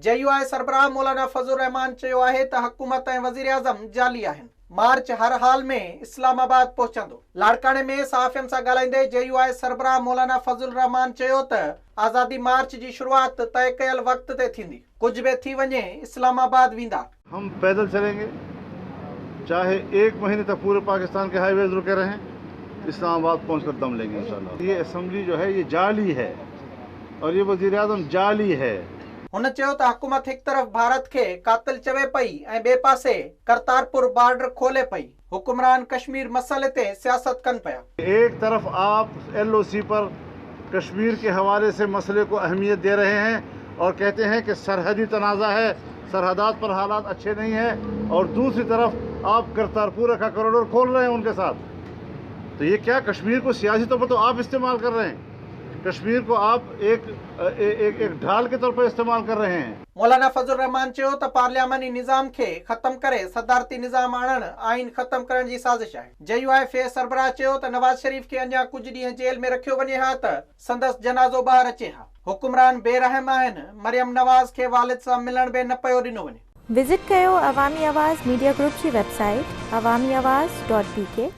JUI सरबराह मौलाना फजल रहमान चयो आहे त हुकूमत ऐं वज़ीर आज़म जाली आहिनि। मार्च हर हाल में इस्लामाबाद पहुचंदो। लाड़काणे में सहाफ़ियुनि सां ॻाल्हाईंदे JUI सरबराह मौलाना फजल रहमान चयो त आज़ादी मार्च जी शुरुआत तय कयल वक़्त ते थींदी। कुझु बि थी वञे इस्लामाबाद वेंदा। हम पैदल चलेंगे, चाहे 1 महीने तक पूरे पाकिस्तान के हाईवेज रुके रहें, इस्लामाबाद पहुंचकर दम लेंगे इंशाल्लाह। ये असेंबली जो है ये जाली है और ये वज़ीर आज़म जाली है। हुन चयो त हुकूमत एक तरफ़ भारत के कातिल चवे पई ऐं ॿिए पासे करतारपुर बॉर्डर खोले पई। हुक्मरान कश्मीर मसले ते सियासत कनि पिया। एक तरफ आप LOC पर कश्मीर के हवाले से मसले को अहमियत दे रहे हैं और कहते हैं कि सरहदी तनाज़ा है, सरहदात पर हालात अच्छे नहीं हैं, और दूसरी तरफ आप करतारपुर का कॉरिडोर खोल रहे हैं उनके साथ। तो ये क्या, कश्मीर को सियासी तौर पर तो आप इस्तेमाल कर रहे हैं, कश्मीर को आप एक ढाल के तौर पर इस्तेमाल कर रहे हैं। मौलाना फजल रहमान चयो त पार्लियामानी निज़ाम खे ख़त्म करे सदारती निज़ाम आणण आइन ख़त्म करण जी साज़िश आहे। JUI फे सरबराह चयो त नवाज शरीफ खे अञा कुझु ॾींहं जेल में रखियो वञे हा त संदसि जनाज़ो ॿाहिरि अचे हा। हुक्मरान बेरहम आहिनि, मरियम नवाज़ खे वालिद सां मिलण बि न पियो ॾिनो वञे। विजिट कयो अवामी आवाज़ मीडिया ग्रुप जी वेबसाइट awamiawaz.pk।